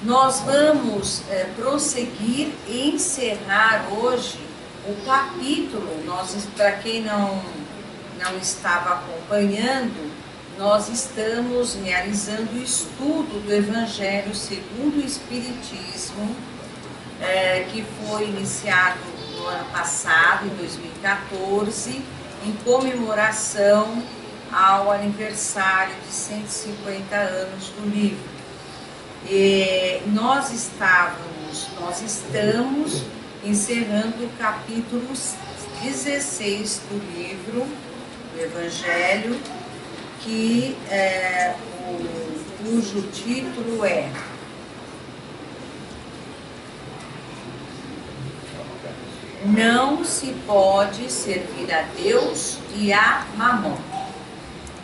Nós vamos prosseguir e encerrar hoje o capítulo. Para quem não estava acompanhando, nós estamos realizando o estudo do Evangelho segundo o Espiritismo, que foi iniciado no ano passado, em 2014, em comemoração ao aniversário de 150 anos do livro. E nós estamos encerrando o capítulo 16 do livro do Evangelho, cujo título é Não se pode servir a Deus e a Mamon.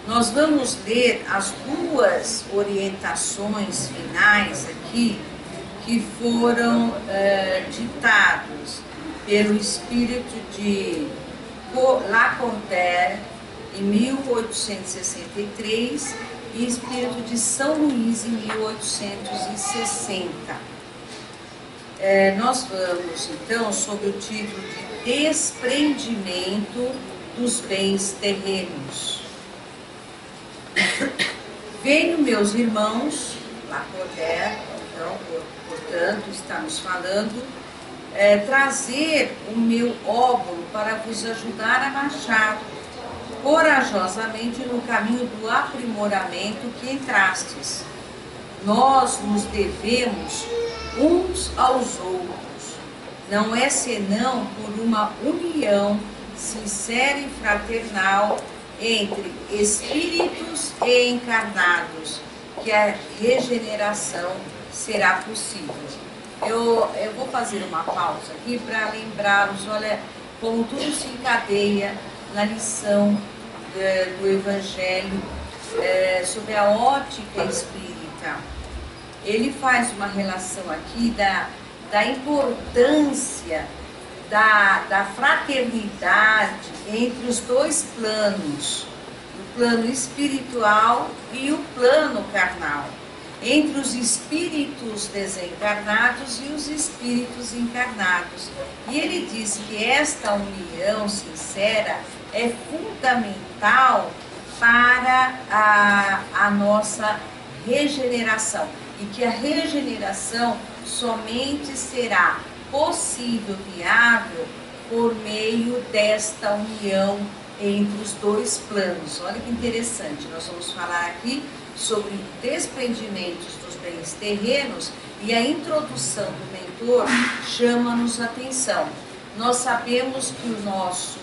Nós vamos ler as duas orientações finais aqui, que foram ditados pelo espírito de Lacordaire em 1863 e espírito de São Luís em 1860. Nós vamos então sobre o título de Desprendimento dos Bens Terrenos. Venho, meus irmãos, Lacordaire, então, portanto, estamos falando, trazer o meu óbolo para vos ajudar a marchar corajosamente no caminho do aprimoramento que entrastes. Nós nos devemos uns aos outros, não é senão por uma união sincera e fraternal entre espíritos e encarnados que a regeneração será possível. Eu vou fazer uma pausa aqui para lembrá-los, olha, como tudo se encadeia na lição do Evangelho sobre a ótica espírita. Ele faz uma relação aqui da importância da fraternidade entre os dois planos, o plano espiritual e o plano carnal, entre os espíritos desencarnados e os espíritos encarnados. E ele diz que esta união sincera é fundamental para a nossa regeneração, e que a regeneração somente será possível, viável, por meio desta união entre os dois planos. Olha que interessante, nós vamos falar aqui sobre desprendimentos dos bens terrenos, e a introdução do mentor chama-nos a atenção. Nós sabemos que o nosso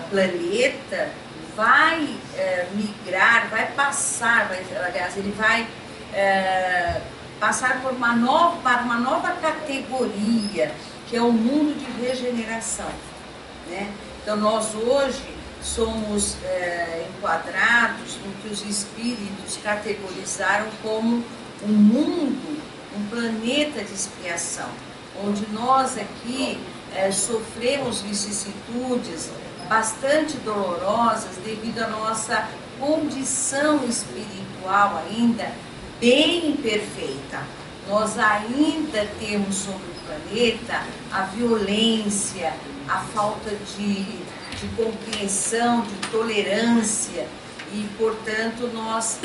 planeta vai migrar, vai passar, aliás, ele vai passar por uma nova categoria, que é o mundo de regeneração, né? Então nós hoje somos enquadrados no que os espíritos categorizaram como um mundo, um planeta de expiação, onde nós aqui sofremos vicissitudes bastante dolorosas devido à nossa condição espiritual ainda bem imperfeita. Nós ainda temos sobre o planeta a violência, a falta de compreensão, de tolerância, e, portanto, nós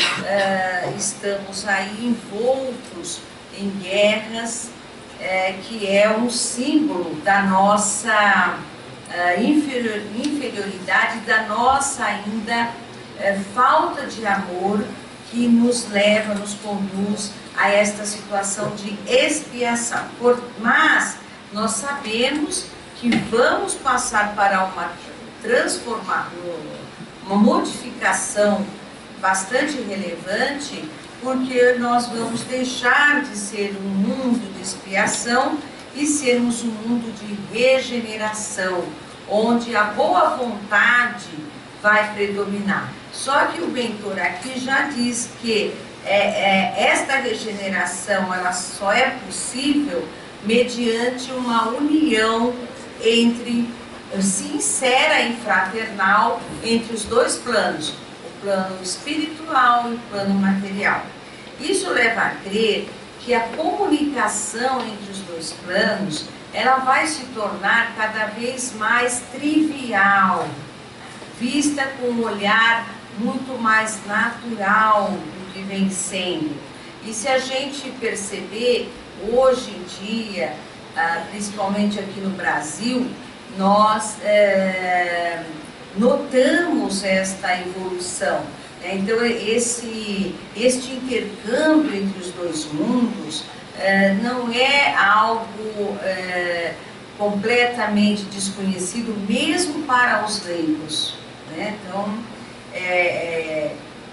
estamos aí envoltos em guerras, que é um símbolo da nossa inferioridade, da nossa ainda falta de amor, que nos leva, nos conduz a esta situação de expiação. Mas nós sabemos que vamos passar para uma modificação bastante relevante, porque nós vamos deixar de ser um mundo de expiação e sermos um mundo de regeneração, onde a boa vontade vai predominar. Só que o mentor aqui já diz que esta regeneração ela só é possível mediante uma união sincera e fraternal entre os dois planos, o plano espiritual e o plano material. Isso leva a crer que a comunicação entre os dois planos, ela vai se tornar cada vez mais trivial, vista com um olhar muito mais natural do que vem sendo. E se a gente perceber, hoje em dia, principalmente aqui no Brasil, nós notamos esta evolução. Então, este intercâmbio entre os dois mundos não é algo completamente desconhecido, mesmo para os leigos, né? Então,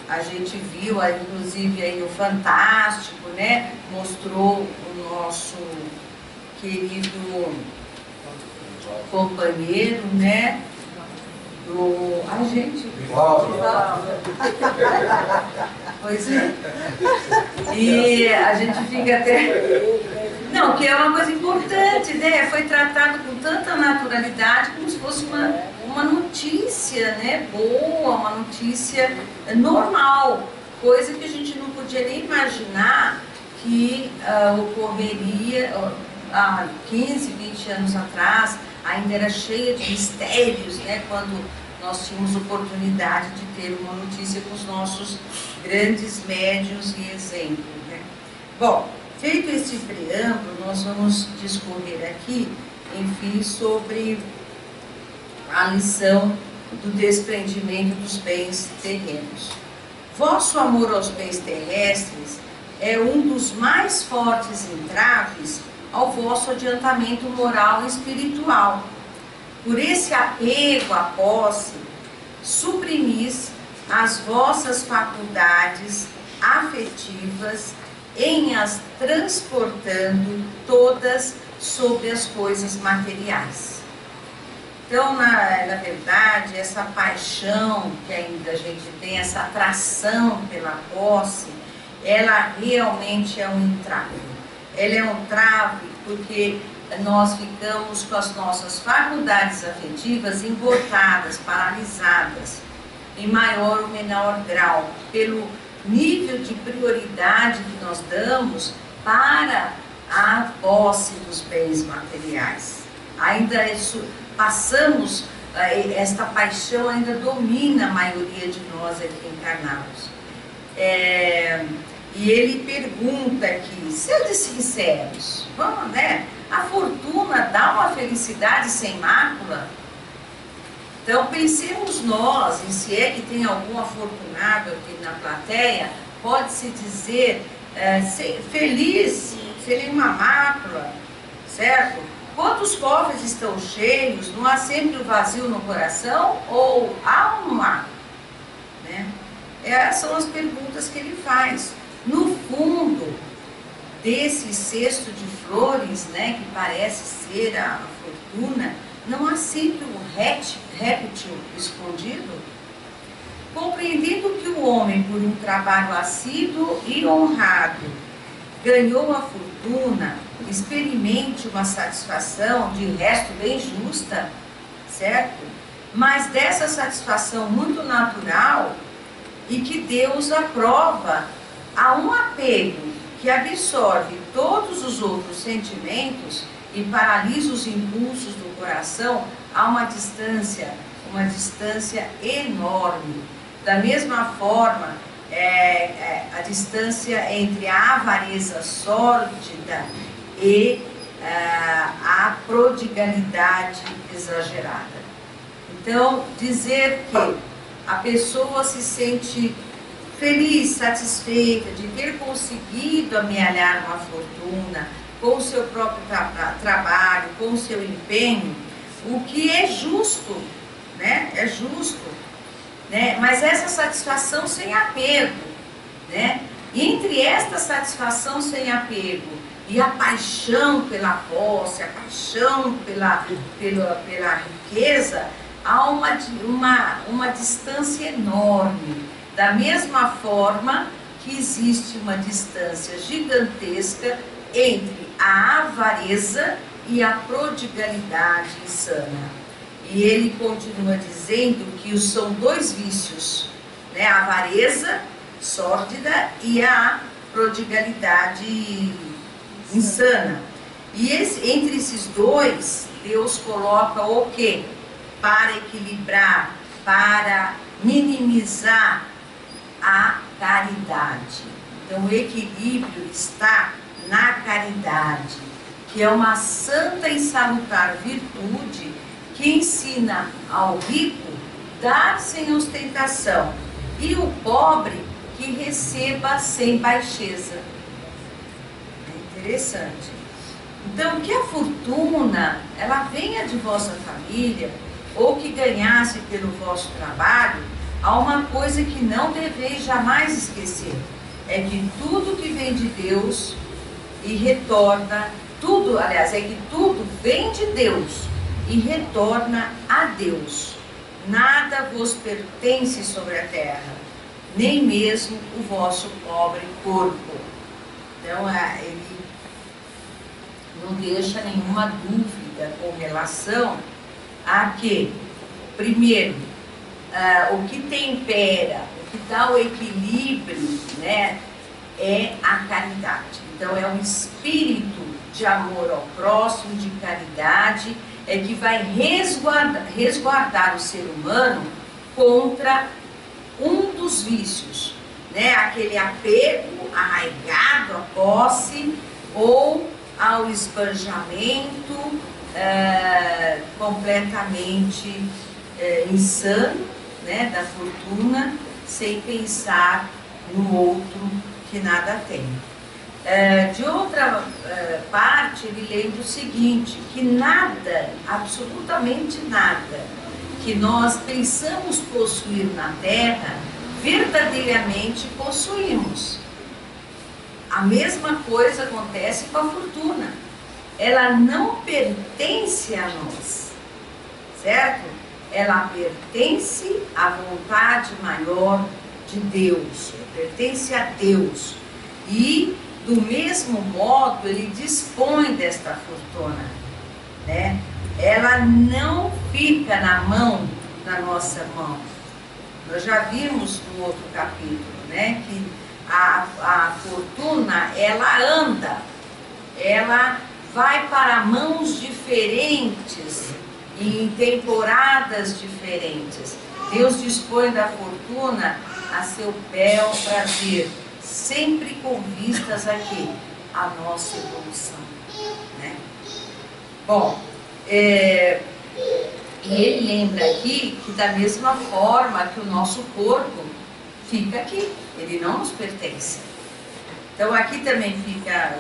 a gente viu, inclusive, aí no Fantástico, né? Mostrou o nosso querido companheiro, né? A gente. Pois é. E a gente fica até. Não, que é uma coisa importante, né? Foi tratado com tanta naturalidade, como se fosse uma notícia, né? Boa, uma notícia normal, coisa que a gente não podia nem imaginar que ocorreria há 15, 20 anos atrás. Ainda era cheia de mistérios, né, quando nós tínhamos oportunidade de ter uma notícia com os nossos grandes médiuns e exemplos, né? Bom, feito esse preâmbulo, nós vamos discorrer aqui, enfim, sobre a lição do desprendimento dos bens terrenos. Vosso amor aos bens terrestres é um dos mais fortes entraves ao vosso adiantamento moral e espiritual. Por esse apego à posse, suprimis as vossas faculdades afetivas em as transportando todas sobre as coisas materiais. Então, na verdade, essa paixão que ainda a gente tem, essa atração pela posse, ela realmente é um entrave. Ela é um trave porque nós ficamos com as nossas faculdades afetivas embotadas, paralisadas, em maior ou menor grau, pelo nível de prioridade que nós damos para a posse dos bens materiais. Ainda passamos, esta paixão ainda domina a maioria de nós aqui encarnados. E ele pergunta aqui, sejam sinceros, vamos, né? A fortuna dá uma felicidade sem mácula? Então pensemos nós, e se é que tem algum afortunado aqui na plateia, pode-se dizer feliz, sem uma mácula, certo? Quantos cofres estão cheios? Não há sempre o vazio no coração? Ou há uma? Né? Essas são as perguntas que ele faz. No fundo desse cesto de flores, né, que parece ser a fortuna, não há sempre um réptil escondido? Compreendendo que o homem, por um trabalho assíduo e honrado, ganhou a fortuna, experimente uma satisfação, de resto bem justa, certo? Mas dessa satisfação muito natural e que Deus aprova, há um apego que absorve todos os outros sentimentos e paralisa os impulsos do coração a uma distância enorme. Da mesma forma, a distância entre a avareza sórdida e a prodigalidade exagerada. Então, dizer que a pessoa se sente feliz, satisfeita de ter conseguido amealhar uma fortuna com o seu próprio trabalho, com o seu empenho, o que é justo, né? É justo, né? Mas essa satisfação sem apego, né? Entre esta satisfação sem apego e a paixão pela posse, a paixão pela riqueza, há uma distância enorme. Da mesma forma que existe uma distância gigantesca entre a avareza e a prodigalidade insana. E ele continua dizendo que são dois vícios, né? A avareza sórdida e a prodigalidade insana. E entre esses dois, Deus coloca o quê? Para equilibrar, para minimizar a caridade. Então o equilíbrio está na caridade, que é uma santa e salutar virtude que ensina ao rico dar sem ostentação e o pobre que receba sem baixeza. É interessante. Então, que a fortuna, ela venha de vossa família, ou que ganhasse pelo vosso trabalho, há uma coisa que não deveis jamais esquecer, é que tudo que vem de Deus e retorna, tudo, aliás, é que tudo vem de Deus e retorna a Deus. Nada vos pertence sobre a terra, nem mesmo o vosso pobre corpo. Então, ele não deixa nenhuma dúvida com relação a que, primeiro, o que tempera, o que dá o equilíbrio, né, é a caridade. Então, é um espírito de amor ao próximo, de caridade, é que vai resguardar o ser humano contra um dos vícios, né? Aquele apego arraigado à posse ou ao esbanjamento completamente insano, né, da fortuna, sem pensar no outro que nada tem. De outra parte, ele lembra o seguinte, que nada, absolutamente nada, que nós pensamos possuir na terra, verdadeiramente possuímos. A mesma coisa acontece com a fortuna. Ela não pertence a nós, certo? Ela pertence à vontade maior de Deus, pertence a Deus. E, do mesmo modo, ele dispõe desta fortuna, né? Ela não fica na nossa mão. Nós já vimos no outro capítulo, né, que a fortuna, ela anda, ela vai para mãos diferentes e em temporadas diferentes. Deus dispõe da fortuna a seu bel prazer, sempre com vistas aqui a nossa evolução, né? Bom, e ele lembra aqui que da mesma forma que o nosso corpo fica aqui, ele não nos pertence. Então aqui também fica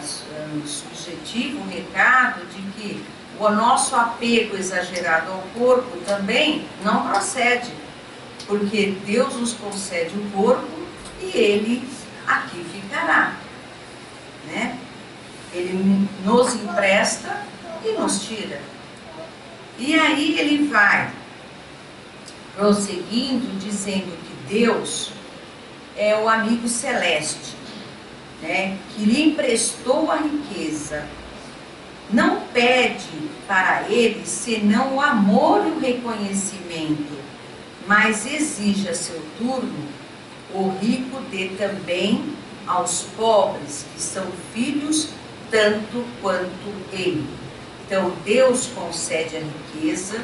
subjetivo o recado de que o nosso apego exagerado ao corpo também não procede, porque Deus nos concede o corpo e ele aqui ficará, né? Ele nos empresta e nos tira. E aí ele vai prosseguindo, dizendo que Deus é o amigo celeste, né, que lhe emprestou a riqueza. Não pede para ele senão o amor e o reconhecimento, mas exige a seu turno o rico dê também aos pobres, que são filhos tanto quanto ele. Então Deus concede a riqueza,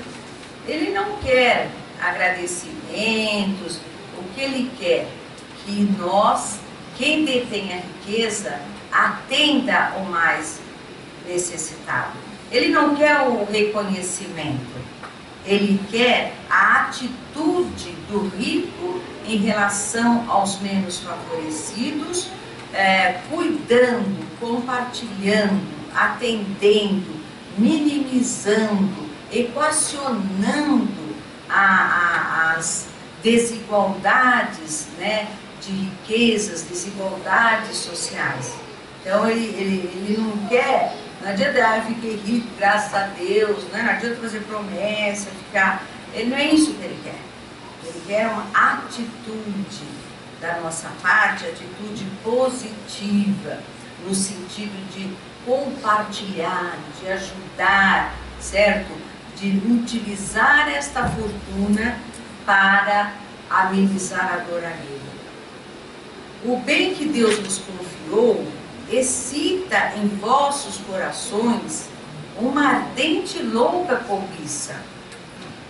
ele não quer agradecimentos, o que ele quer? Que nós, quem detém a riqueza, atenda ao mais necessitado. Ele não quer o reconhecimento, ele quer a atitude do rico em relação aos menos favorecidos, cuidando, compartilhando, atendendo, minimizando, equacionando as desigualdades, né, de riquezas, desigualdades sociais. Então ele não quer, não adianta fiquei rico, graças a Deus, né? Não adianta fazer promessa, ele não é isso que ele quer. Ele quer uma atitude da nossa parte, atitude positiva, no sentido de compartilhar, de ajudar, certo? De utilizar esta fortuna para amenizar a dor alheia. O bem que Deus nos confiou criou excita em vossos corações uma ardente e louca cobiça.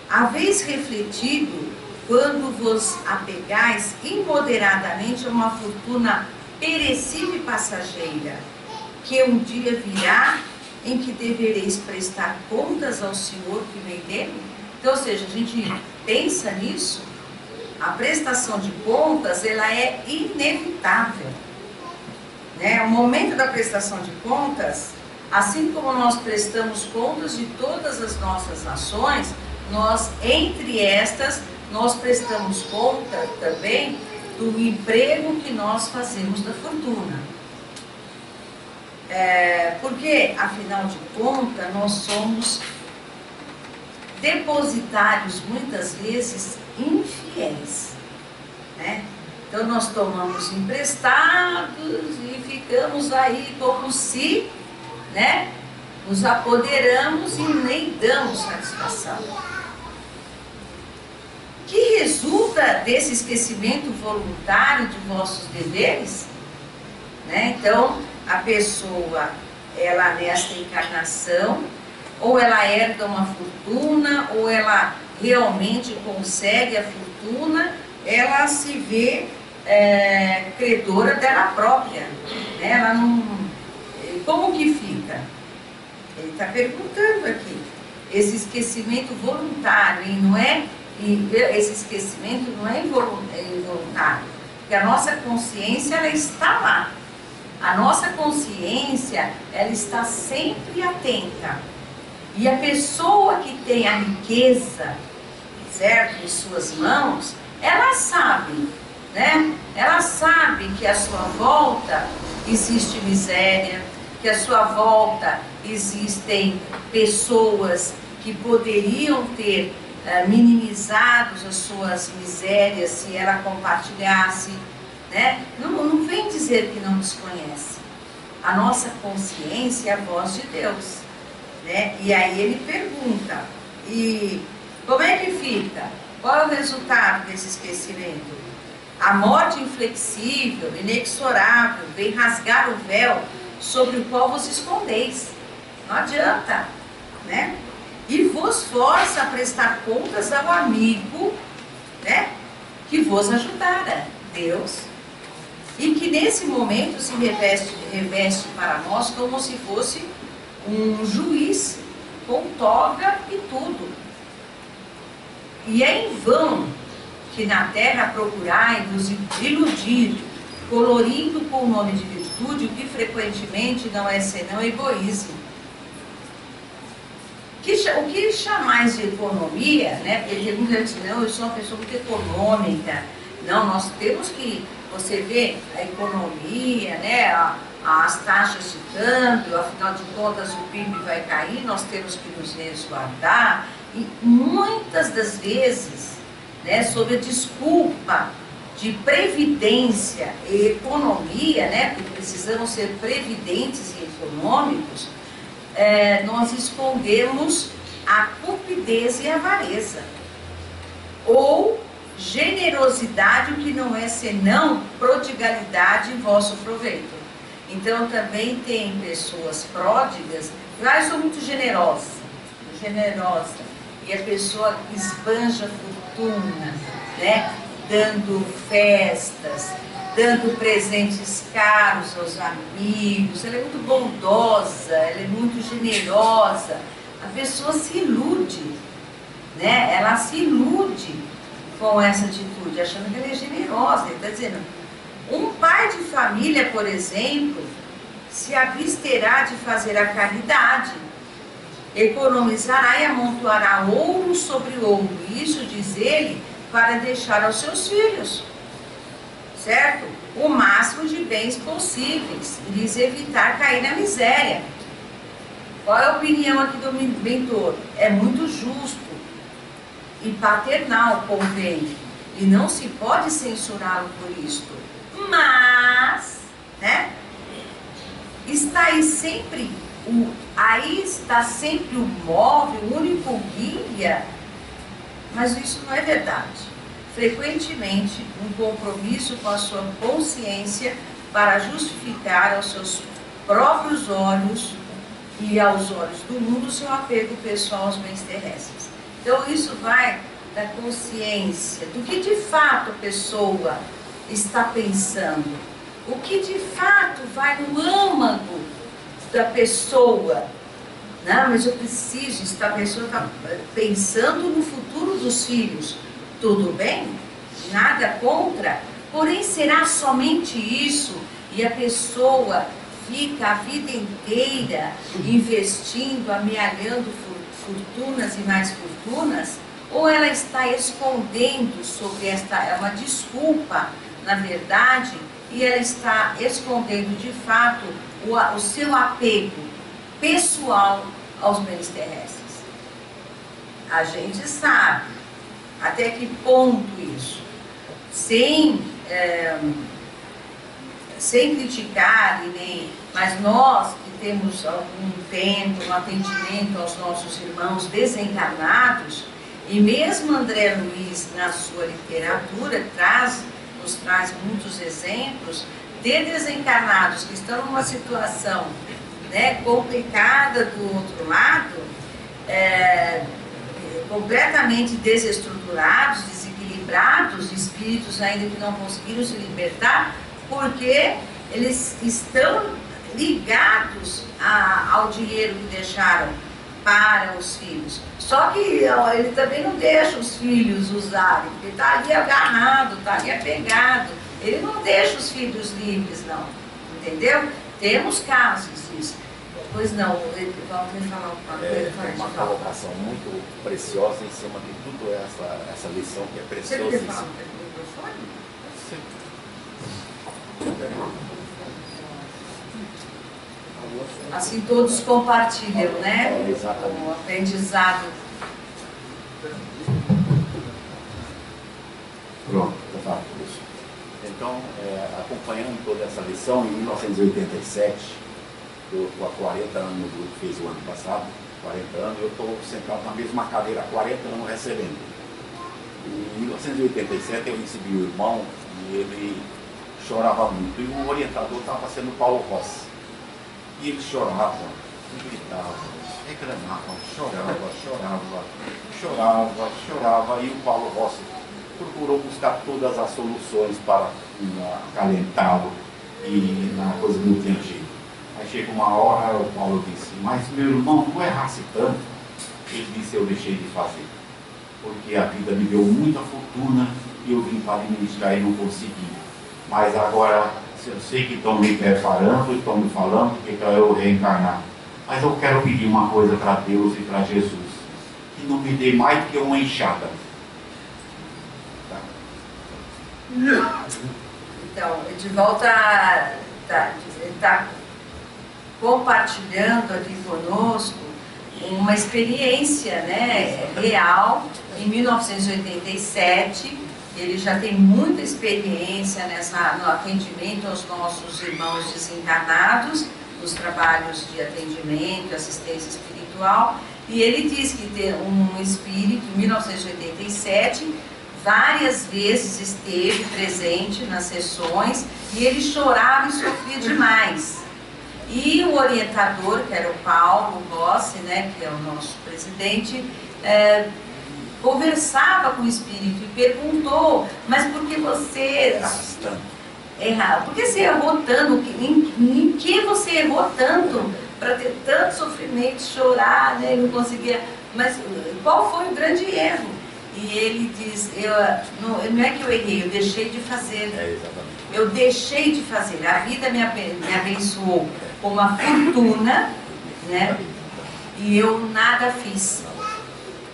Haveis refletido quando vos apegais imoderadamente a uma fortuna perecível e passageira, que um dia virá em que devereis prestar contas ao Senhor que vem dele? Então, ou seja, a gente pensa nisso, a prestação de contas, ela é inevitável, né? O momento da prestação de contas, assim como nós prestamos contas de todas as nossas ações, nós, entre estas, nós prestamos conta também do emprego que nós fazemos da fortuna. Porque, afinal de contas, nós somos depositários, muitas vezes, infiéis, né? Então, nós tomamos emprestados e ficamos aí como se, né, nos apoderamos e nem damos satisfação. Que resulta desse esquecimento voluntário de vossos deveres? Né? Então, a pessoa, ela nesta encarnação, ou ela herda uma fortuna, ou ela realmente consegue a fortuna, ela se vê credora dela própria, né? Ela não... Como que fica? Ele está perguntando aqui. Esse esquecimento voluntário, e não é... esse esquecimento não é involuntário, porque a nossa consciência, ela está lá. A nossa consciência, ela está sempre atenta. E a pessoa que tem a riqueza, certo, em suas mãos, ela sabe, né? Ela sabe que à sua volta existe miséria, que à sua volta existem pessoas que poderiam ter minimizado as suas misérias se ela compartilhasse, né? Não vem dizer que não desconhece. A nossa consciência é a voz de Deus, né? E aí ele pergunta, e como é que fica? Qual é o resultado desse esquecimento? A morte inflexível, inexorável, vem rasgar o véu sobre o qual vos escondeis. Não adianta, né? E vos força a prestar contas ao amigo, né, que vos ajudara, Deus, e que nesse momento se reveste para nós como se fosse um juiz com toga e tudo. E é em vão que na terra procurai-vos iludir, colorindo com o nome de virtude o que frequentemente não é senão egoísmo. O que chamais de economia, né? Porque tem muita gente, não, eu sou uma pessoa muito econômica. Não, nós temos que, você vê, a economia, né? As taxas de câmbio, afinal de contas o PIB vai cair, nós temos que nos resguardar. E muitas das vezes, né, sob a desculpa de previdência e economia, né? Porque precisamos ser previdentes e econômicos, nós escondemos a cupidez e a avareza, ou generosidade, o que não é senão prodigalidade em vosso proveito. Então também tem pessoas pródigas, mas são muito generosa, e a pessoa esbanja fortuna, né? Dando festas, dando presentes caros aos amigos, ela é muito bondosa, ela é muito generosa. A pessoa se ilude, né? Ela se ilude com essa atitude, achando que ela é generosa. Ele está dizendo, um pai de família, por exemplo, se absterá de fazer a caridade, economizará e amontoará ouro sobre ouro, isso diz ele, para deixar aos seus filhos, certo? O máximo de bens possíveis, e lhes evitar cair na miséria. Qual é a opinião aqui do mentor? É muito justo e paternal, convém, e não se pode censurá-lo por isto. Mas, né? Aí está sempre o móvel, o único guia, mas isso não é verdade. Frequentemente, um compromisso com a sua consciência para justificar aos seus próprios olhos e aos olhos do mundo o seu apego pessoal aos bens terrestres. Então isso vai da consciência, do que de fato a pessoa está pensando, o que de fato vai no âmago da pessoa. Não, mas eu preciso, a pessoa está pensando no futuro dos filhos, tudo bem, nada contra, porém será somente isso e a pessoa fica a vida inteira investindo, amealhando fortunas e mais fortunas, ou ela está escondendo sobre esta, é uma desculpa, na verdade, e ela está escondendo de fato o seu apego pessoal aos bens terrestres. A gente sabe até que ponto isso, sem criticar, mas nós que temos algum tempo no atendimento aos nossos irmãos desencarnados, e mesmo André Luiz, na sua literatura, nos traz muitos exemplos de desencarnados que estão numa situação, né, complicada do outro lado, completamente desestruturados, desequilibrados, espíritos ainda que não conseguiram se libertar, porque eles estão ligados ao dinheiro que deixaram para os filhos. Só que ele também não deixa os filhos usarem, porque está ali agarrado, está ali apegado. Ele não deixa os filhos livres, não. Entendeu? Temos casos disso. Pois não, ele vai falar uma coisa. Tem uma colocação muito preciosa em cima de tudo essa lição que é preciosa. Você quer falar no microfone? Sim. Assim todos compartilham, né? Exatamente. O aprendizado. Pronto, já falo por isso. Então, acompanhando toda essa lição, em 1987, eu estou há 40 anos no grupo que fez o ano passado, 40 anos, eu estou sentado na mesma cadeira há 40 anos recebendo. Em 1987 eu recebi o irmão e ele chorava muito. E o orientador estava sendo Paulo Rossi. E ele chorava, gritava, reclamava, chorava. E o Paulo Rossi procurou buscar todas as soluções para acalentá-lo e na coisa não tinha jeito. Aí chega uma hora, o Paulo disse, mas meu irmão, tu errasse tanto. Ele disse, eu deixei de fazer, porque a vida me deu muita fortuna e eu vim para administrar e não consegui. Mas agora, eu sei que estão me preparando, estão me falando que eu reencarnar. Mas eu quero pedir uma coisa para Deus e para Jesus, que não me dê mais do que uma enxada. Tá? Então, de volta, está compartilhando aqui conosco uma experiência, né, real. Em 1987, ele já tem muita experiência no atendimento aos nossos irmãos desencarnados, nos trabalhos de atendimento, assistência espiritual, e ele diz que tem um espírito, em 1987, várias vezes esteve presente nas sessões, e ele chorava e sofria demais. E o orientador, que era o Paulo Rossi, né, que é o nosso presidente, conversava com o espírito e perguntou, mas por que você errou? Por que você errou tanto? Em que você errou tanto para ter tanto sofrimento, chorar, né, e não conseguia? Mas qual foi o grande erro? E ele diz, não é que eu errei, eu deixei de fazer. Eu deixei de fazer. A vida me abençoou com uma fortuna, né? E eu nada fiz.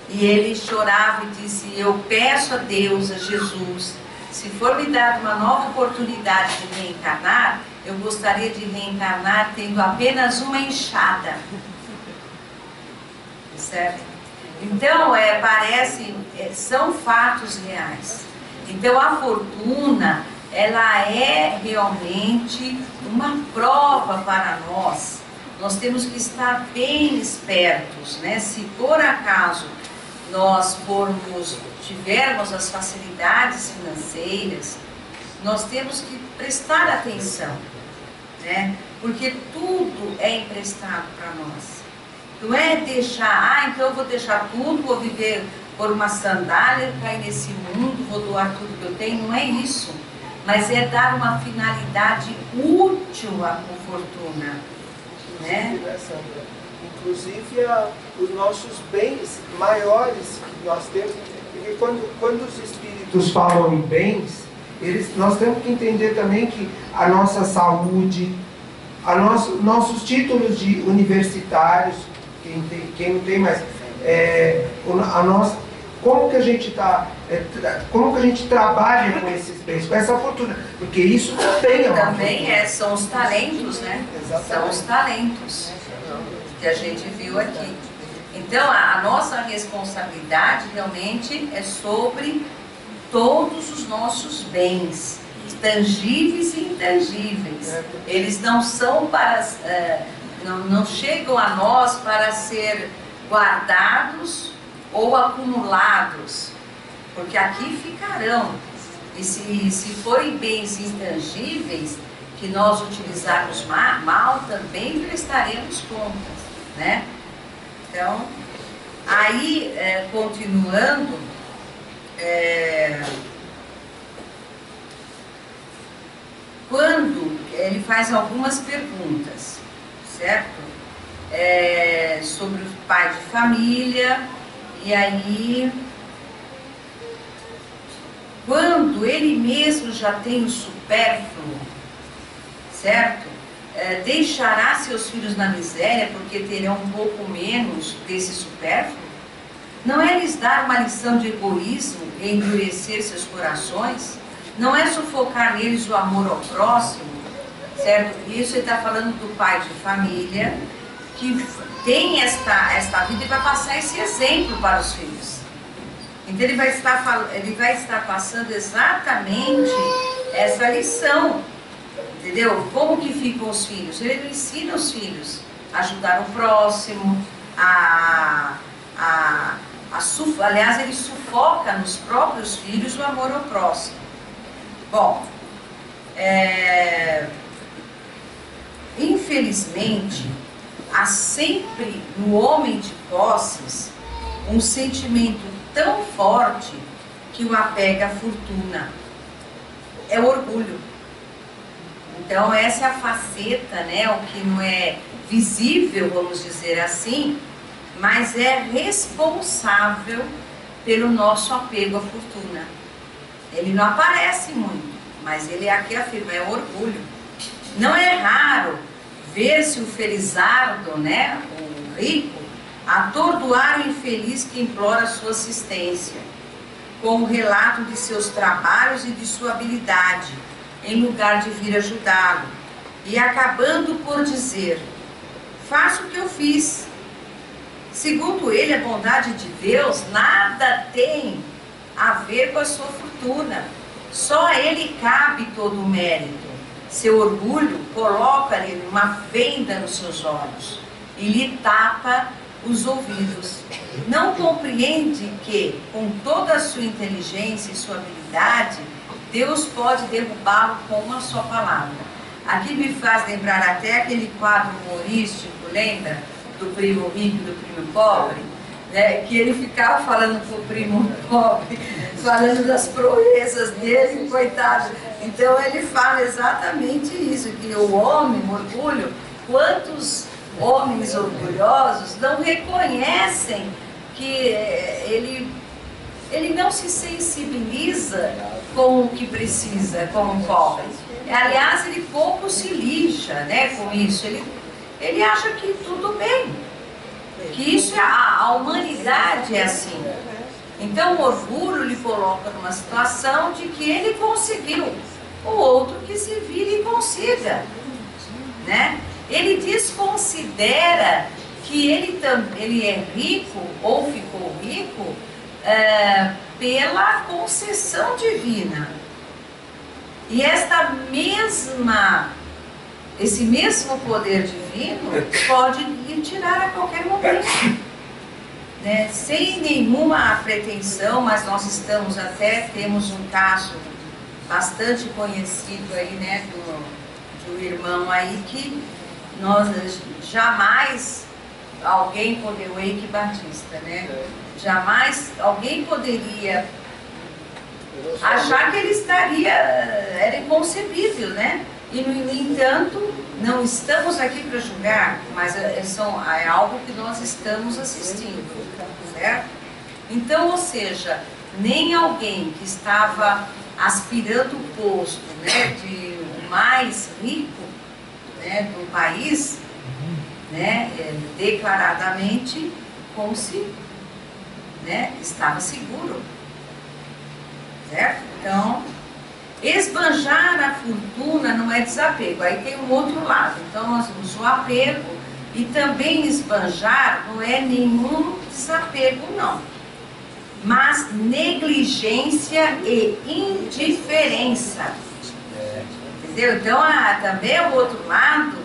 E ele chorava e disse, eu peço a Deus, a Jesus, se for me dada uma nova oportunidade de reencarnar, eu gostaria de reencarnar tendo apenas uma enxada. Certo? Então, são fatos reais. Então, a fortuna, ela é realmente uma prova para nós. Nós temos que estar bem espertos, né? Se por acaso nós tivermos as facilidades financeiras, nós temos que prestar atenção, né? Porque tudo é emprestado para nós. Não é deixar, então eu vou deixar tudo, vou viver por uma sandália, cair nesse mundo, vou doar tudo que eu tenho. Não é isso. Mas é dar uma finalidade útil à fortuna, né? Inclusive os nossos bens maiores que nós temos, porque quando os espíritos falam em bens, nós temos que entender também que a nossa saúde, nossos títulos de universitários, quem não tem mais, como que a gente como que a gente trabalha com esses bens, com essa fortuna, porque isso também é uma também são os talentos, né? Exatamente. São os talentos que a gente viu aqui. Então a nossa responsabilidade realmente é sobre todos os nossos bens, tangíveis e intangíveis. Eles não são para, não chegam a nós para ser guardados ou acumulados, porque aqui ficarão. E se forem bens intangíveis que nós utilizarmos mal, também prestaremos contas, né? Então, aí, continuando, quando ele faz algumas perguntas, certo? Sobre o pai de família, e aí, quando ele mesmo já tem o supérfluo, certo? Deixará seus filhos na miséria, porque terão um pouco menos desse supérfluo? Não é lhes dar uma lição de egoísmo e endurecer seus corações? Não é sufocar neles o amor ao próximo? Certo? Isso ele está falando do pai de família, que tem esta vida e vai passar esse exemplo para os filhos. Então ele vai estar passando exatamente essa lição. Entendeu? Como que ficam os filhos? Ele não ensina os filhos a ajudar o próximo, aliás, ele sufoca nos próprios filhos o amor ao próximo. Bom, infelizmente, há sempre no homem de posses um sentimento tão forte que o apega à fortuna. É o orgulho. Então essa é a faceta, né, o que não é visível, vamos dizer assim, mas é responsável pelo nosso apego à fortuna. Ele não aparece muito, mas ele aqui afirma, é o orgulho. Não é raro ver-se o felizardo, né, o rico, atordoar o infeliz que implora sua assistência, com o relato de seus trabalhos e de sua habilidade, em lugar de vir ajudá-lo, e acabando por dizer: faço o que eu fiz. Segundo ele, a bondade de Deus nada tem a ver com a sua fortuna, só a ele cabe todo o mérito. Seu orgulho coloca-lhe uma venda nos seus olhos e lhe tapa os ouvidos. Não compreende que, com toda a sua inteligência e sua habilidade, Deus pode derrubá-lo com uma só palavra. Aqui me faz lembrar até aquele quadro humorístico, lembra? Do primo rico e do primo pobre, né? Que ele ficava falando para o primo pobre, falando das proezas dele, coitado. Então ele fala exatamente isso, que o homem, o orgulho, quantos homens orgulhosos não reconhecem que ele não se sensibiliza com o que precisa, com o pobre. Aliás, ele pouco se lixa, né, com isso. Ele acha que tudo bem, que isso a humanidade é assim. Então o orgulho lhe coloca numa situação de que ele conseguiu, o outro que se vire e consiga, né? Ele desconsidera que ele é rico ou ficou rico pela concessão divina. E esse mesmo poder divino pode lhe tirar a qualquer momento, né? Sem nenhuma pretensão, mas nós temos um caso bastante conhecido aí, né, de um irmão aí que nós jamais alguém poderia, o Eike Batista, né? Jamais alguém poderia achar que ele estaria, era inconcebível, né? E no entanto, não estamos aqui para julgar, mas é algo que nós estamos assistindo, certo? Então, ou seja, nem alguém que estava aspirando o posto, né, de o mais rico, né, do país, né, declaradamente, como se, né, estava seguro, certo? Então, esbanjar a fortuna não é desapego, aí tem um outro lado. Então nós temos o apego, e também esbanjar não é nenhum desapego não, mas negligência e indiferença, entendeu? Então também o outro lado,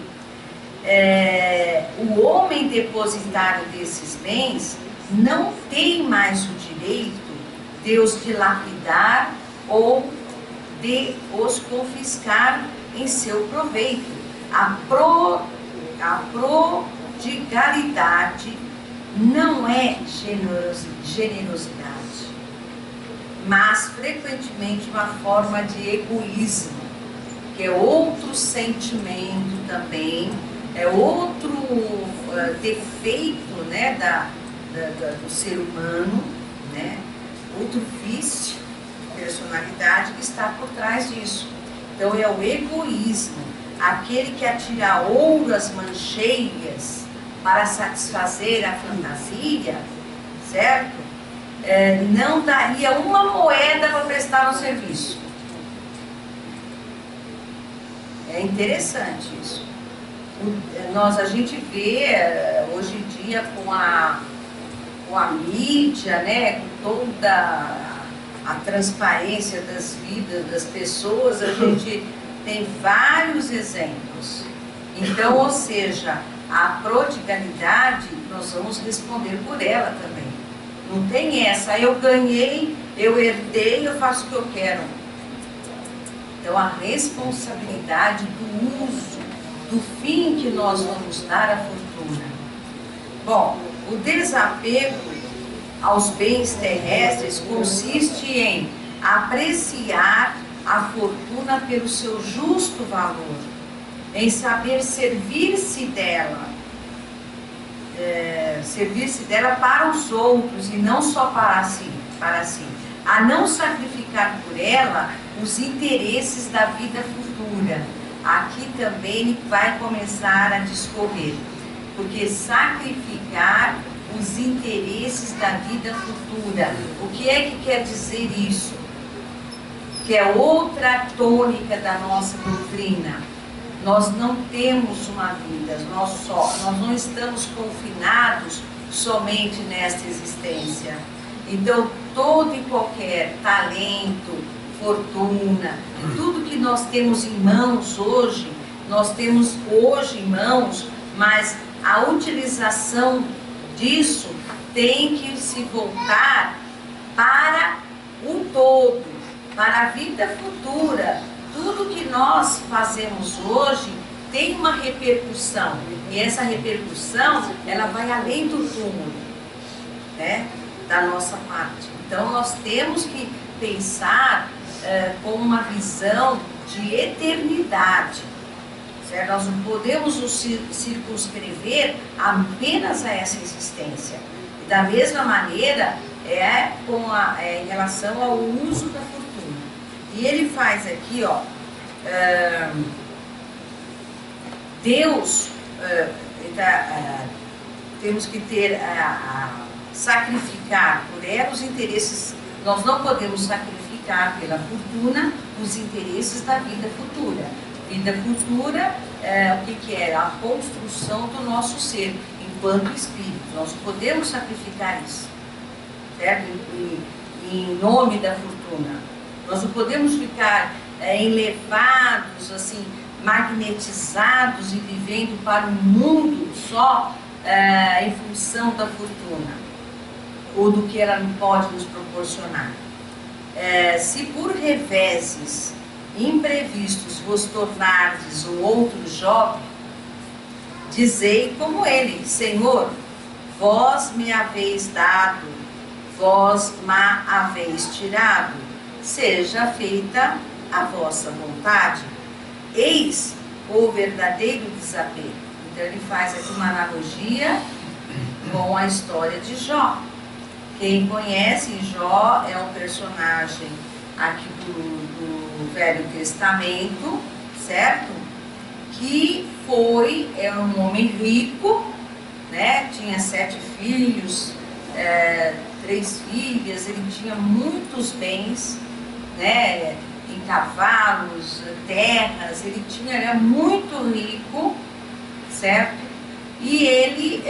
o homem depositário desses bens não tem mais o direito de os dilapidar ou de os confiscar em seu proveito. A prodigalidade não é generosidade, mas frequentemente uma forma de egoísmo, que é outro sentimento também, é outro defeito, né, do ser humano, né, outro vício, personalidade que está por trás disso. Então é o egoísmo, aquele que atira ouro às mancheias para satisfazer a fantasia, certo? Não daria uma moeda para prestar um serviço. É interessante isso. A gente vê hoje em dia com a mídia, né, com toda a transparência das vidas das pessoas, a gente tem vários exemplos. Então, ou seja, a prodigalidade, nós vamos responder por ela também. Não tem essa, eu ganhei, eu herdei, eu faço o que eu quero. Então, a responsabilidade do uso, do fim que nós vamos dar à fortuna. Bom, o desapego aos bens terrestres consiste em apreciar a fortuna pelo seu justo valor, em saber servir-se dela para os outros e não só para si, a não sacrificar por ela os interesses da vida futura. Aqui também ele vai começar a discorrer, porque sacrificar os interesses da vida futura. O que é que quer dizer isso? Que é outra tônica da nossa doutrina. Nós não temos uma vida, nós não estamos confinados somente nesta existência. Então, todo e qualquer talento, fortuna, tudo que nós temos em mãos hoje, nós temos hoje em mãos, mas a utilização disso tem que se voltar para o todo, para a vida futura. Tudo que nós fazemos hoje tem uma repercussão, e essa repercussão, ela vai além do túmulo, né, da nossa parte. Então nós temos que pensar com uma visão de eternidade, certo? Nós não podemos nos circunscrever apenas a essa existência. E da mesma maneira em relação ao uso da fortuna. E ele faz aqui, ó, Deus, temos que sacrificar por ela os interesses. Nós não podemos sacrificar pela fortuna os interesses da vida futura. Vida futura, o que é? A construção do nosso ser enquanto espírito. Nós podemos sacrificar isso, certo? Em nome da fortuna. Nós não podemos ficar enlevados, assim, magnetizados e vivendo para um mundo só em função da fortuna ou do que ela pode nos proporcionar. se por reveses imprevistos vos tornardes o outro Jó, dizei como ele: Senhor, vós me haveis dado, vós ma haveis tirado, seja feita a vossa vontade. Eis o verdadeiro desapego. Então ele faz aqui uma analogia com a história de Jó. Quem conhece, Jó é um personagem aqui do Velho Testamento, certo? Que é um homem rico, né? Tinha 7 filhos, 3 filhas, ele tinha muitos bens, né? Em cavalos, terras, ele era muito rico, certo? E ele,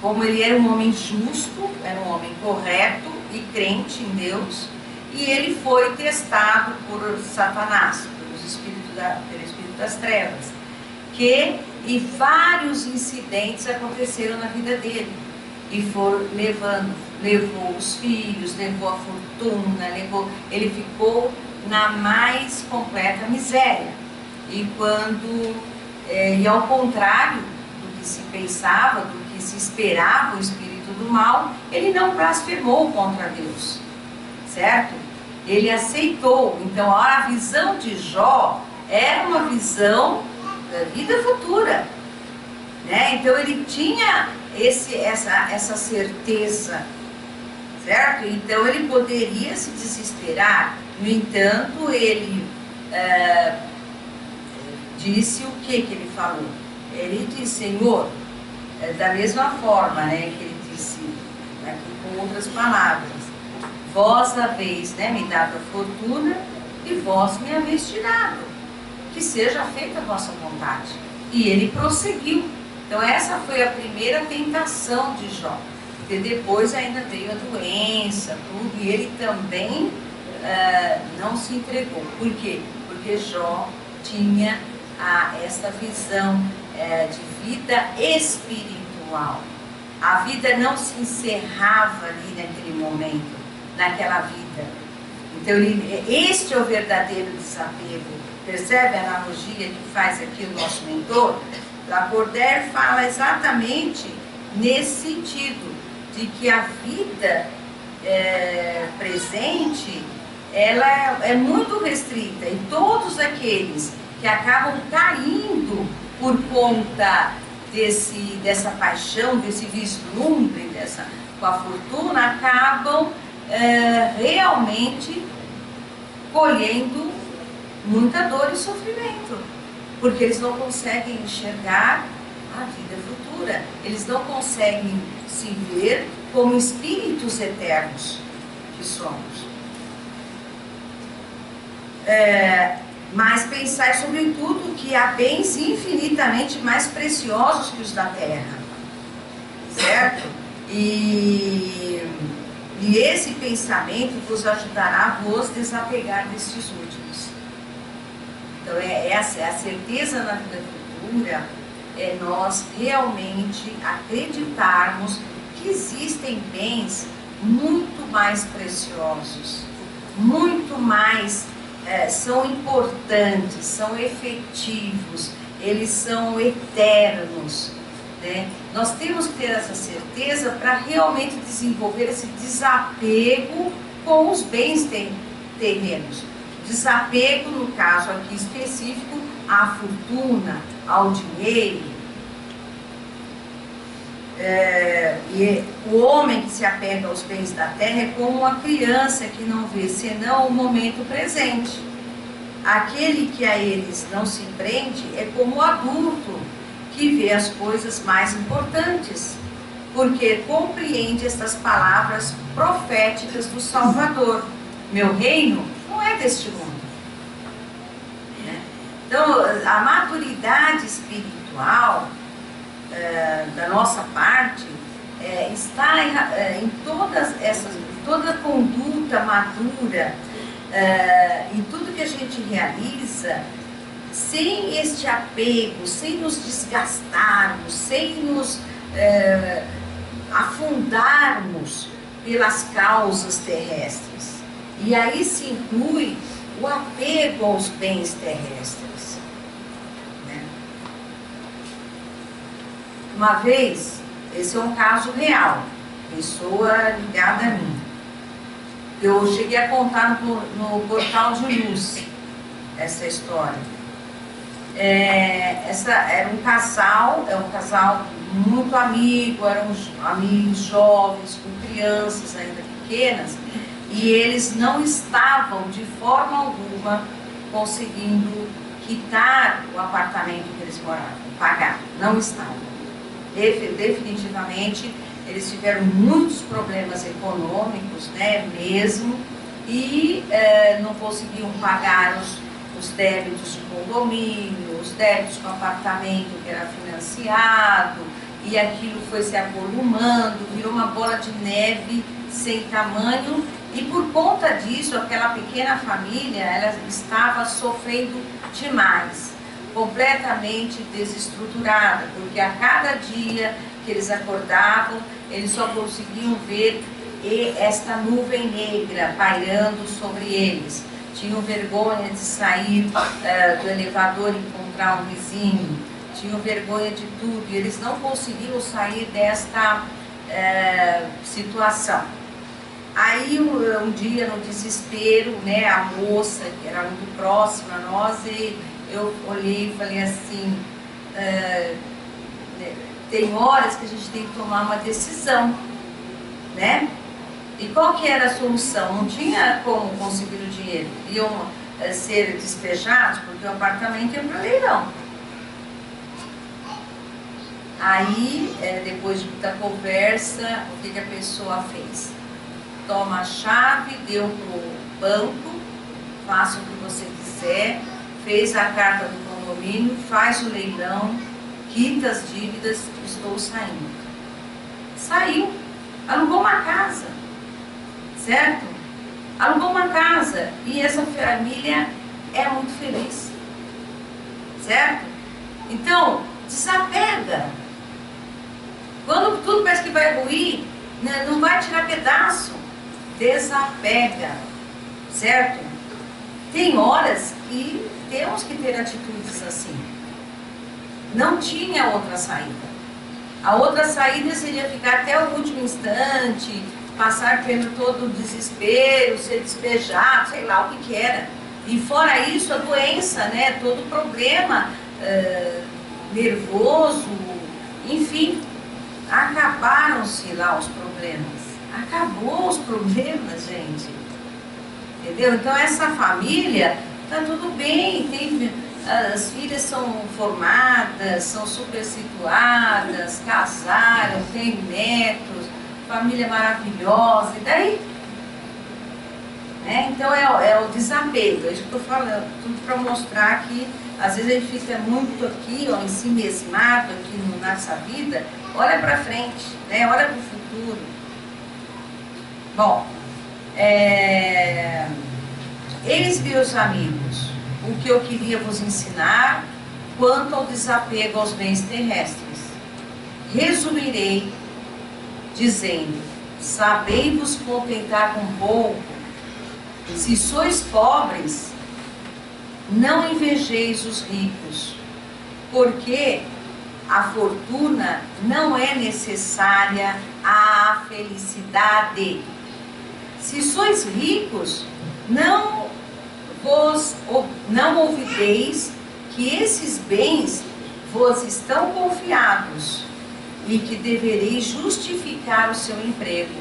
como ele era um homem justo, era um homem correto e crente em Deus, e ele foi testado por Satanás, pelo Espírito das Trevas, e vários incidentes aconteceram na vida dele, e levou os filhos, levou a fortuna, ele ficou na mais completa miséria. E ao contrário do que se pensava, do que se esperava, o espírito do mal, ele não blasfemou contra Deus, certo? Ele aceitou. Então a visão de Jó era uma visão da vida futura, né? Então ele tinha essa certeza, certo? Então ele poderia se desesperar. No entanto, ele disse o que ele falou? Ele disse: Senhor, da mesma forma, né, que ele disse aqui com outras palavras, vós haveis, né, me dado a fortuna e vós me haveis tirado, que seja feita a vossa vontade. E ele prosseguiu. Então essa foi a primeira tentação de Jó, porque depois ainda veio a doença, tudo, e ele também não se entregou. Por quê? Porque Jó tinha essa visão de vida espiritual. A vida não se encerrava ali naquele momento, naquela vida. Então este é o verdadeiro desapego. Percebe a analogia que faz aqui o nosso mentor? Lacordaire fala exatamente nesse sentido, de que a vida presente, ela é muito restrita, e todos aqueles que acabam caindo por conta dessa paixão, desse vislumbre, com a fortuna, acabam realmente colhendo muita dor e sofrimento, porque eles não conseguem enxergar a vida futura, eles não conseguem se ver como espíritos eternos que somos. Mas pensai sobretudo que há bens infinitamente mais preciosos que os da terra, certo? E esse pensamento vos ajudará a vos desapegar destes últimos. Então essa é a certeza na vida futura, é nós realmente acreditarmos que existem bens muito mais preciosos, muito mais são importantes, são efetivos, eles são eternos, né? Nós temos que ter essa certeza para realmente desenvolver esse desapego com os bens terrenos. Desapego, no caso aqui específico, à fortuna, ao dinheiro. E o homem que se apega aos bens da terra é como uma criança que não vê senão o momento presente. Aquele que a eles não se prende é como o adulto que vê as coisas mais importantes, porque compreende estas palavras proféticas do Salvador: meu reino não é deste mundo. Então a maturidade espiritual da nossa parte está em toda a conduta madura, em tudo que a gente realiza, sem este apego, sem nos desgastarmos, sem nos afundarmos pelas causas terrestres. E aí se inclui o apego aos bens terrestres. Né? Uma vez, esse é um caso real, pessoa ligada a mim. Eu cheguei a contar no Portal de Luz essa história. Era um casal muito amigo, eram amigos jovens, com crianças ainda pequenas, e eles não estavam de forma alguma conseguindo quitar o apartamento que eles moravam, pagar, não estavam. Definitivamente eles tiveram muitos problemas econômicos, né, mesmo, e não conseguiam pagar os débitos de condomínio, os débitos do apartamento que era financiado, e aquilo foi se avolumando, virou uma bola de neve sem tamanho, e por conta disso, aquela pequena família, ela estava sofrendo demais, completamente desestruturada, porque a cada dia que eles acordavam, eles só conseguiam ver esta nuvem negra pairando sobre eles. Tinham vergonha de sair do elevador e encontrar um vizinho, tinham vergonha de tudo, e eles não conseguiam sair desta situação. Aí um dia, no desespero, né, a moça, que era muito próxima a nós, e eu olhei e falei assim, tem horas que a gente tem que tomar uma decisão, né? E qual que era a solução? Não tinha como conseguir o dinheiro. Iam ser despejados porque o apartamento ia para leilão. Aí, depois de muita conversa, o que a pessoa fez? Toma a chave, deu para o banco, faça o que você quiser, fez a carta do condomínio, faz o leilão, quita as dívidas, estou saindo. Saiu, alugou uma casa, certo? Alugou uma casa e essa família é muito feliz, certo? Então, desapega. Quando tudo parece que vai ruir, não vai tirar pedaço, desapega, certo? Tem horas que temos que ter atitudes assim. Não tinha outra saída. A outra saída seria ficar até o último instante, passar pelo todo o desespero, ser despejado, sei lá o que era. E fora isso, a doença, né? Todo o problema nervoso, enfim, acabaram-se lá os problemas. Acabou os problemas, gente. Entendeu? Então essa família tá tudo bem, as filhas são formadas, são super situadas, casaram, têm netos, família maravilhosa, e daí? Né? Então é o desapego, é isso que eu estou falando, tudo para mostrar que às vezes a gente fica muito aqui, ó, em si mesmado aqui nessa vida, olha para frente, né? Olha para o futuro. Bom, eis, meus amigos, o que eu queria vos ensinar quanto ao desapego aos bens terrestres. Resumirei dizendo: sabei-vos contentar com pouco. Se sois pobres, não invejeis os ricos, porque a fortuna não é necessária à felicidade. Se sois ricos, não ouvideis que esses bens vos estão confiados e que devereis justificar o seu emprego,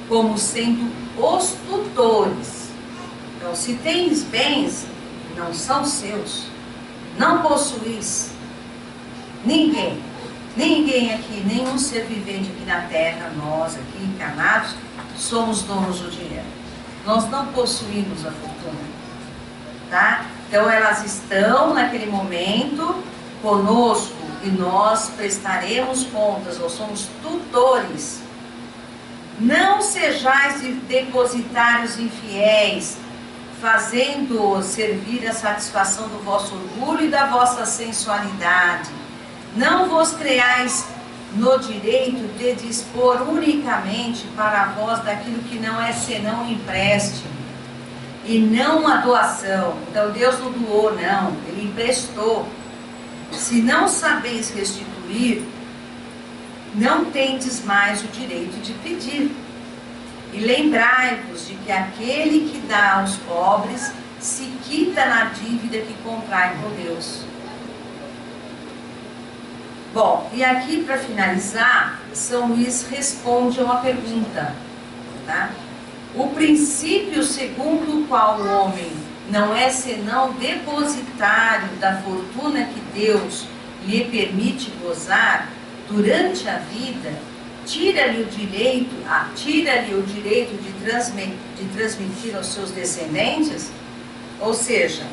como sendo os tutores. Então, se tens bens, não são seus, não possuís. Ninguém aqui, nenhum ser vivente aqui na terra, nós aqui encarnados, somos donos do dinheiro. Nós não possuímos a fortuna, tá? Então elas estão naquele momento conosco e nós prestaremos contas, nós somos tutores. Não sejais depositários infiéis, fazendo servir a satisfação do vosso orgulho e da vossa sensualidade. Não vos creais no direito de dispor unicamente para vós daquilo que não é senão um empréstimo e não uma doação. Então Deus não doou, não, Ele emprestou. Se não sabeis restituir, não tendes mais o direito de pedir. E lembrai-vos de que aquele que dá aos pobres se quita na dívida que contrai com Deus. Bom, e aqui para finalizar, São Luís responde a uma pergunta, tá? O princípio segundo o qual o homem não é senão depositário da fortuna que Deus lhe permite gozar durante a vida, tira-lhe o direito de transmitir aos seus descendentes. Ou seja,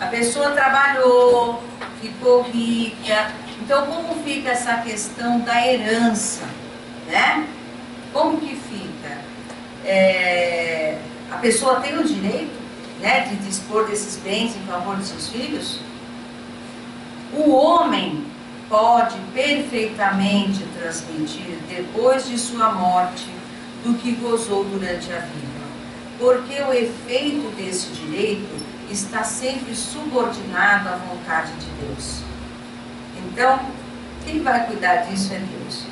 a pessoa trabalhou, ficou rica. Então, como fica essa questão da herança, né? Como que fica? A pessoa tem o direito, né, de dispor desses bens em favor de seus filhos? O homem pode perfeitamente transmitir depois de sua morte do que gozou durante a vida, porque o efeito desse direito está sempre subordinado à vontade de Deus. Então, quem vai cuidar disso é Deus.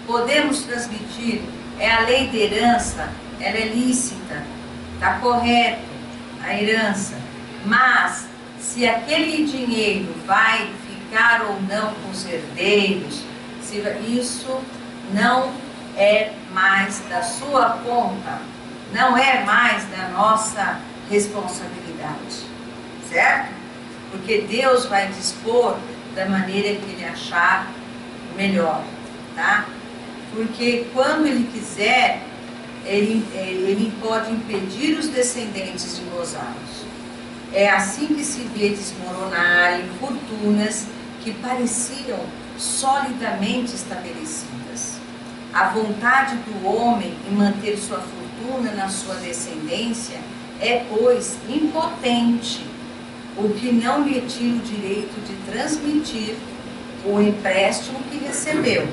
Podemos transmitir, a lei da herança, ela é lícita, está correto, a herança, mas se aquele dinheiro vai ficar ou não com os herdeiros, isso não é mais da sua conta, não é mais da nossa responsabilidade, certo? Porque Deus vai dispor da maneira que Ele achar melhor, tá? Porque quando Ele quiser, Ele pode impedir os descendentes de gozá-los. É assim que se vê desmoronarem fortunas que pareciam solidamente estabelecidas. A vontade do homem em manter sua fortuna na sua descendência é, pois, impotente, o que não lhe tira o direito de transmitir o empréstimo que recebeu,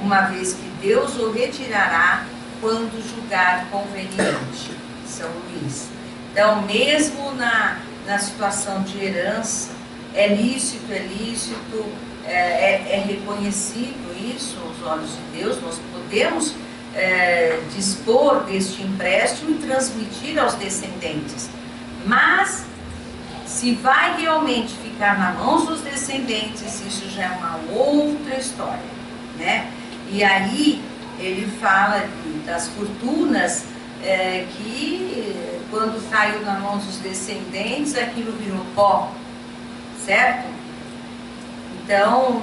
uma vez que Deus o retirará quando julgar conveniente. São Luís. Então, mesmo na situação de herança, é lícito, é reconhecido isso aos olhos de Deus. Nós podemos dispor deste empréstimo e transmitir aos descendentes, mas se vai realmente ficar nas mãos dos descendentes, isso já é uma outra história, né? E aí ele fala das fortunas que quando caiu nas mãos dos descendentes, aquilo virou pó, certo? Então,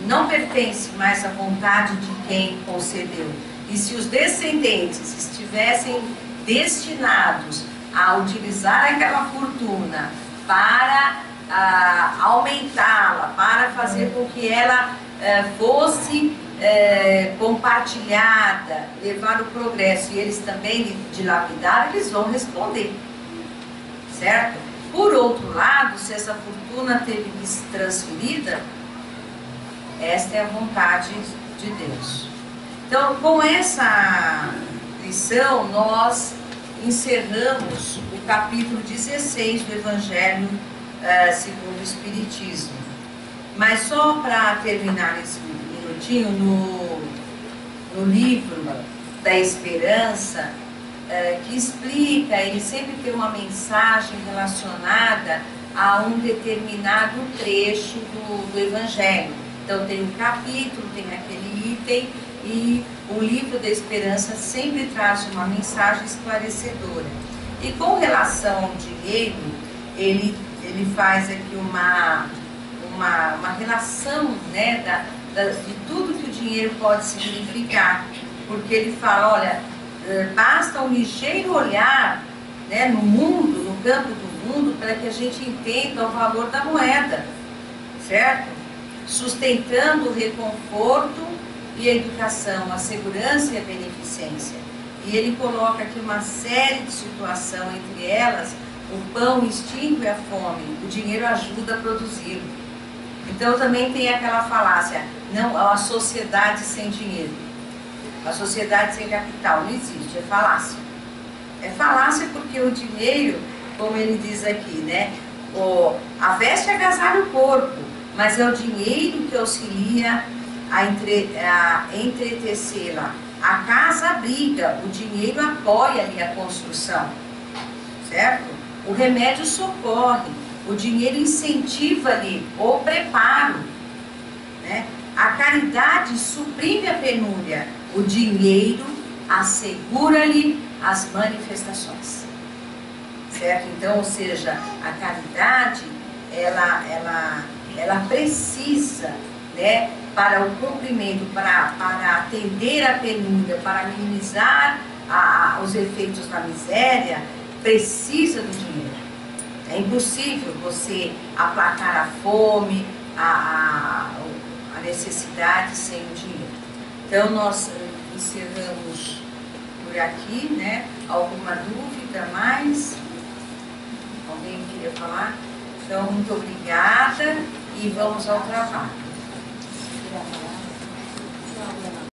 não pertence mais à vontade de quem concedeu. E se os descendentes estivessem destinados a utilizar aquela fortuna para aumentá-la, para fazer com que ela fosse compartilhada, levar o progresso, e eles também dilapidaram, eles vão responder, certo? Por outro lado, se essa fortuna teve que ser transferida, esta é a vontade de Deus. Então, com essa lição, nós encerramos o capítulo 16 do Evangelho segundo o Espiritismo. Mas só para terminar esse minutinho, no livro da Esperança, que explica, ele sempre tem uma mensagem relacionada a um determinado trecho do Evangelho. Então tem um capítulo, tem aquele item, e o livro da Esperança sempre traz uma mensagem esclarecedora. E com relação ao dinheiro, ele faz aqui uma relação, né, de tudo que o dinheiro pode significar, porque ele fala, olha, basta um ligeiro olhar, né, no mundo, no campo do mundo, para que a gente entenda o valor da moeda, certo? Sustentando o reconforto e a educação, a segurança e a beneficência. E ele coloca aqui uma série de situações, entre elas, o pão extingue a fome, o dinheiro ajuda a produzi-lo. Então também tem aquela falácia, não, a sociedade sem dinheiro, a sociedade sem capital, não existe, é falácia. É falácia porque o dinheiro, como ele diz aqui, né, a veste agasalha o corpo, mas é o dinheiro que auxilia a entretecê-la. A casa abriga, o dinheiro apoia ali a construção, certo? O remédio socorre, o dinheiro incentiva ali o preparo, né? A caridade suprime a penúria, o dinheiro assegura-lhe as manifestações, certo? Então, ou seja, a caridade, ela precisa, né, para o cumprimento, para atender a penúria, para minimizar os efeitos da miséria, precisa do dinheiro. É impossível você aplacar a fome, a necessidade sem o dinheiro. Então, nós encerramos por aqui, né? Alguma dúvida mais? Alguém queria falar? Então, muito obrigada e vamos ao trabalho.